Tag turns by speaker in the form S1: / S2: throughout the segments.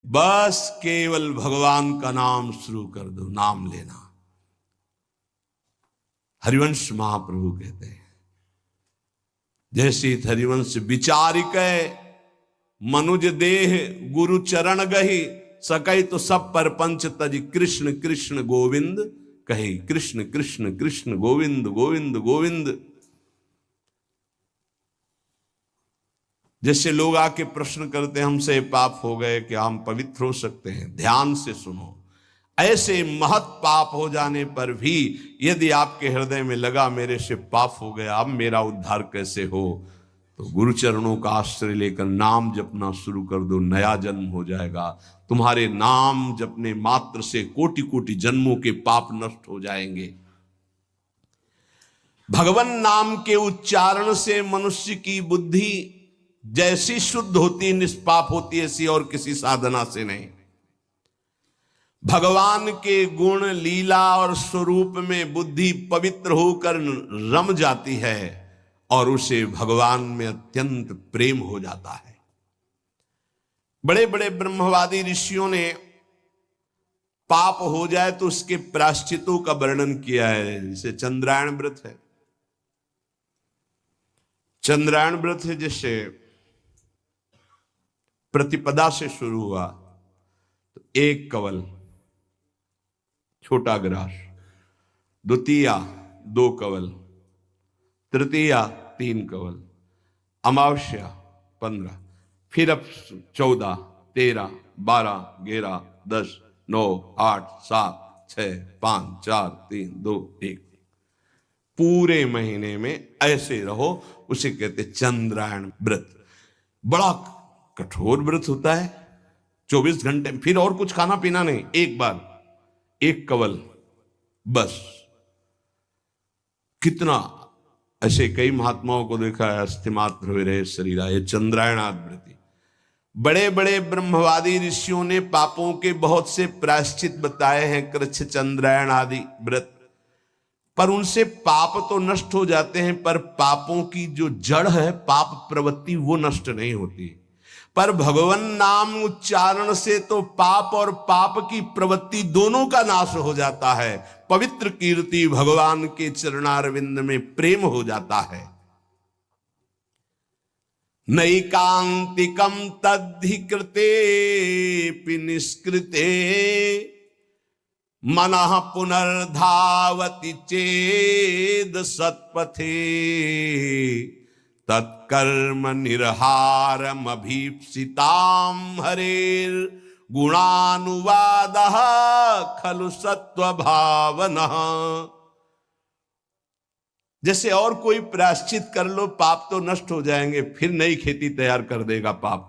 S1: बस केवल भगवान का नाम शुरू कर दो, नाम लेना। हरिवंश महाप्रभु कहते हैं, जैसे हरिवंश विचारिक मनुज देह गुरु चरण गही, सकै तो सब परपंच तज कृष्ण कृष्ण गोविंद कहे। कृष्ण कृष्ण कृष्ण गोविंद गोविंद गोविंद। जैसे लोग आके प्रश्न करते हैं हमसे पाप हो गए, क्या हम पवित्र हो सकते हैं? ध्यान से सुनो, ऐसे महत् पाप हो जाने पर भी यदि आपके हृदय में लगा मेरे से पाप हो गया, अब मेरा उद्धार कैसे हो, तो गुरु चरणों का आश्रय लेकर नाम जपना शुरू कर दो, नया जन्म हो जाएगा। तुम्हारे नाम जपने मात्र से कोटि कोटि जन्मों के पाप नष्ट हो जाएंगे। भगवान नाम के उच्चारण से मनुष्य की बुद्धि जैसी शुद्ध होती, निष्पाप होती, ऐसी और किसी साधना से नहीं। भगवान के गुण लीला और स्वरूप में बुद्धि पवित्र होकर रम जाती है और उसे भगवान में अत्यंत प्रेम हो जाता है। बड़े बड़े ब्रह्मवादी ऋषियों ने पाप हो जाए तो उसके प्रायश्चितों का वर्णन किया है। जैसे चंद्रायण व्रत है, चंद्रायण व्रत है, जैसे प्रतिपदा से शुरू हुआ तो 1 कवल छोटा ग्रास, द्वितीया 2 कवल, तृतीया 3 कवल, अमावस्या 15, फिर अब 14, 13, 12, 11, 10, 9, 8, 7, 6, 5, 4, 3, 2, 1। पूरे महीने में ऐसे रहो, उसे कहते चंद्रायण व्रत। बड़ा कठोर व्रत होता है, 24 घंटे, फिर और कुछ खाना पीना नहीं, एक बार 1 कवल बस। कितना ऐसे कई महात्माओं को देखा है, अस्थिमात्र हुए रहे शरीर, ये चंद्रायणाद व्रति। बड़े बड़े ब्रह्मवादी ऋषियों ने पापों के बहुत से प्रायश्चित बताए हैं, कृच्छ चंद्रायण आदि व्रत, पर उनसे पाप तो नष्ट हो जाते हैं, पर पापों की जो जड़ है, पाप प्रवृत्ति, वो नष्ट नहीं होती। पर भगवान नाम उच्चारण से तो पाप और पाप की प्रवृत्ति दोनों का नाश हो जाता है। पवित्र कीर्ति भगवान के चरणारविंद में प्रेम हो जाता है। नैकांतिकम तद्धि कृते निष्कृते मनः पुनर्धावति चेद सत्पथे, तत्कर्म निर्हारम अभीप्सिताम हरेर गुणानुवादः खलु सत्व भावनः। जैसे और कोई प्रायश्चित कर लो, पाप तो नष्ट हो जाएंगे, फिर नई खेती तैयार कर देगा पाप,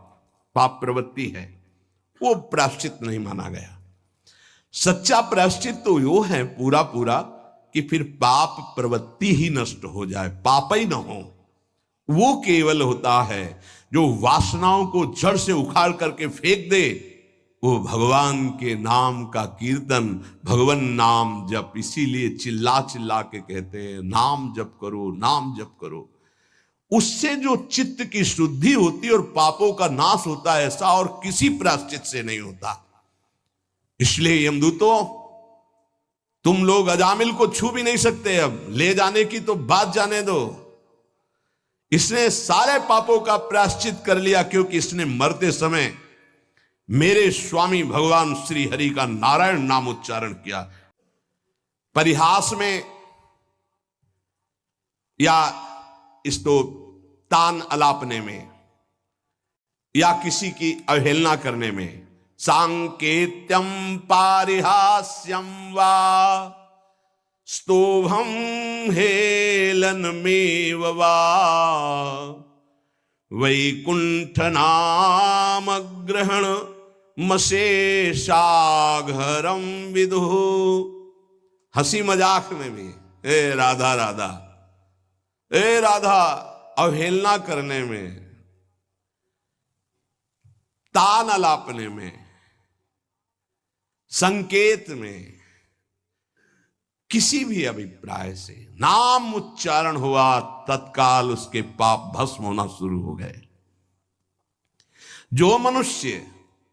S1: पाप प्रवृत्ति है, वो प्रायश्चित नहीं माना गया। सच्चा प्रायश्चित तो वो है पूरा पूरा कि फिर पाप प्रवृत्ति ही नष्ट हो जाए, पाप ही न हो। वो केवल होता है जो वासनाओं को जड़ से उखाड़ करके फेंक दे, वो भगवान के नाम का कीर्तन, भगवान नाम जप। इसीलिए चिल्ला चिल्ला के कहते हैं नाम जप करो, नाम जप करो। उससे जो चित्त की शुद्धि होती और पापों का नाश होता है, ऐसा और किसी प्रायश्चित से नहीं होता। इसलिए यमदूतों, तुम लोग अजामिल को छू भी नहीं सकते, अब ले जाने की तो बात जाने दो। इसने सारे पापों का प्रायश्चित कर लिया, क्योंकि इसने मरते समय मेरे स्वामी भगवान श्री हरि का नारायण नाम उच्चारण किया। परिहास में या इसको तान अलापने में या किसी की अवहेलना करने में, सांकेत्यम पारिहास्यम वा स्तोभम हेलनमेव वा वैकुंठ नाम ग्रहण मशेषाघरम विदु। हंसी मजाक में भी ए राधा राधा, ए राधा, अवहेलना करने में, तान अलापने में, संकेत में, किसी भी अभिप्राय से नाम उच्चारण हुआ, तत्काल उसके पाप भस्म होना शुरू हो गए। जो मनुष्य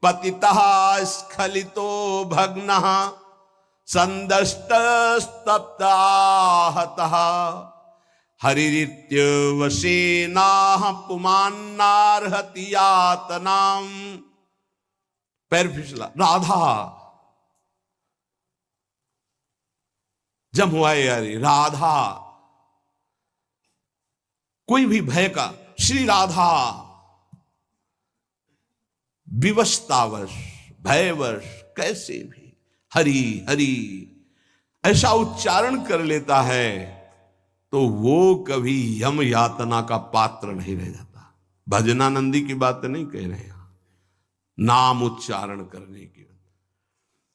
S1: पतितः स्खलितो भग्नः संदष्टस्तप्ताहतः हरिरित्यवशेनाः पुमान्नार्हति यातनाम्। पैर फिसला। राधा जब हुआ यारी, राधा कोई भी भय का, श्री राधा विवशतावश भयवश कैसे भी हरि हरि ऐसा उच्चारण कर लेता है तो वो कभी यम यातना का पात्र नहीं रह जाता। भजनानंदी की बात नहीं कह रहे हैं, नाम उच्चारण करने की,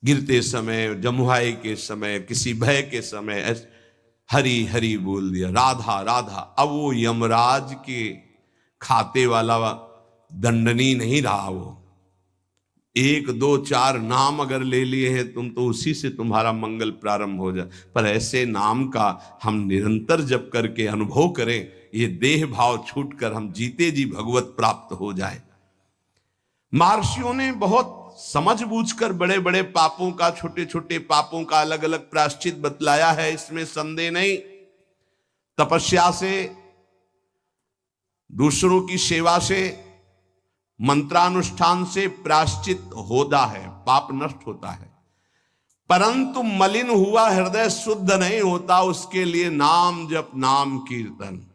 S1: गिरते समय, जमुहाई के समय, किसी भय के समय हरि हरि बोल दिया, राधा राधा। अब वो यमराज के खाते वाला दंडनी नहीं रहा, वो 1 2 4 नाम अगर ले लिए हैं तुम तो उसी से तुम्हारा मंगल प्रारंभ हो जाए। पर ऐसे नाम का हम निरंतर जप करके अनुभव करें, ये देह भाव छूटकर हम जीते जी भगवत प्राप्त हो जाए। महर्षियों ने बहुत समझ बूझकर बड़े बड़े पापों का, छोटे छोटे पापों का अलग अलग प्रायश्चित बतलाया है, इसमें संदेह नहीं। तपस्या से, दूसरों की सेवा से, मंत्रानुष्ठान से प्रायश्चित होता है, पाप नष्ट होता है। परंतु मलिन हुआ हृदय शुद्ध नहीं होता, उसके लिए नाम जप, नाम कीर्तन,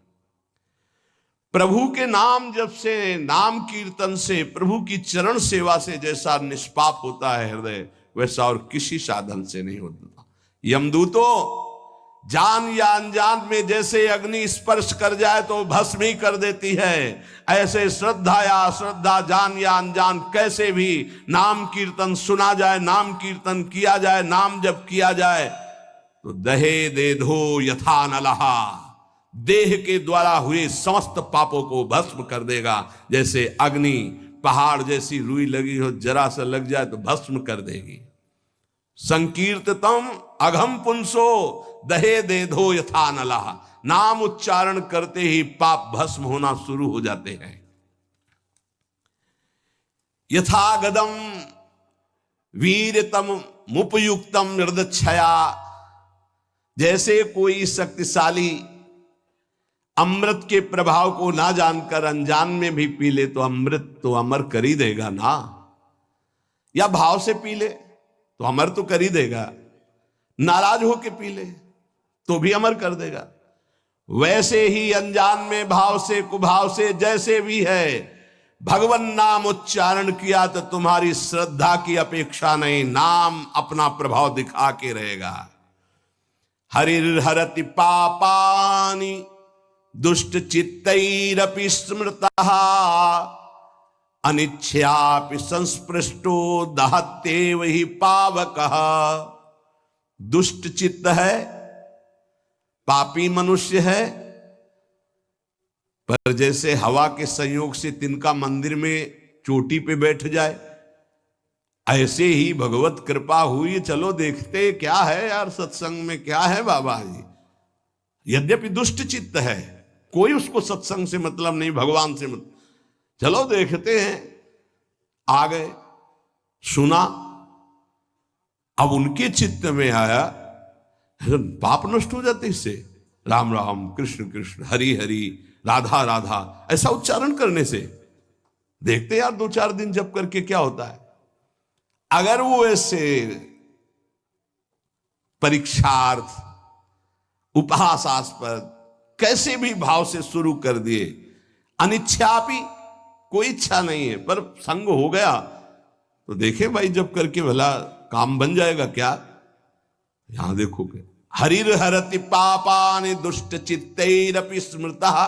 S1: प्रभु के नाम जप से, नाम कीर्तन से, प्रभु की चरण सेवा से जैसा निष्पाप होता है हृदय, वैसा और किसी साधन से नहीं होता। यमदूतों जान या अनजान में जैसे अग्नि स्पर्श कर जाए तो भस्म ही कर देती है, ऐसे श्रद्धा या अश्रद्धा, जान या अनजान कैसे भी नाम कीर्तन सुना जाए, नाम कीर्तन किया जाए, नाम जप किया जाए तो दहे दे धो यथा नलहा, देह के द्वारा हुए समस्त पापों को भस्म कर देगा। जैसे अग्नि पहाड़ जैसी रुई लगी हो, जरा सा लग जाए तो भस्म कर देगी। संकीर्ततम अघम पुंसो दहे दे धो यथा नलहा, नाम उच्चारण करते ही पाप भस्म होना शुरू हो जाते हैं। यथा गदम वीरतम मुपयुक्तम निर्दक्षया, जैसे कोई शक्तिशाली अमृत के प्रभाव को ना जानकर अनजान में भी पी ले तो अमृत तो अमर कर ही देगा ना, या भाव से पी ले तो अमर तो कर ही देगा, नाराज होके पी ले तो भी अमर कर देगा। वैसे ही अनजान में भाव से, कुभाव से, जैसे भी है, भगवान नाम उच्चारण किया तो तुम्हारी श्रद्धा की अपेक्षा नहीं, नाम अपना प्रभाव दिखा के रहेगा। हरिर्हरति पापानि दुष्ट चित्तैरपि स्मृतः अनिच्छयापि संस्पृष्टो दहत्येव हि पावकः। दुष्ट चित्त है, पापी मनुष्य है, पर जैसे हवा के संयोग से तिनका मंदिर में चोटी पे बैठ जाए, ऐसे ही भगवत कृपा हुई, चलो देखते क्या है यार, सत्संग में क्या है बाबा जी। यद्यपि दुष्ट चित्त है, कोई उसको सत्संग से मतलब नहीं, भगवान से मतलब, चलो देखते हैं। आ गए, सुना, अब उनके चित्त में आया, पाप नष्ट हो जाते इससे। राम राम, कृष्ण कृष्ण, हरि हरि, राधा राधा, ऐसा उच्चारण करने से देखते यार 2-4 दिन जप करके क्या होता है। अगर वो ऐसे परीक्षार्थ, उपहासास्पद, कैसे भी भाव से शुरू कर दिए, अनिच्छापि, कोई इच्छा नहीं है पर संग हो गया, तो देखे भाई जब करके भला काम बन जाएगा क्या। यहां देखोगे, हरिर्हरति पापानि दुष्ट चित्तैरपि स्मृतः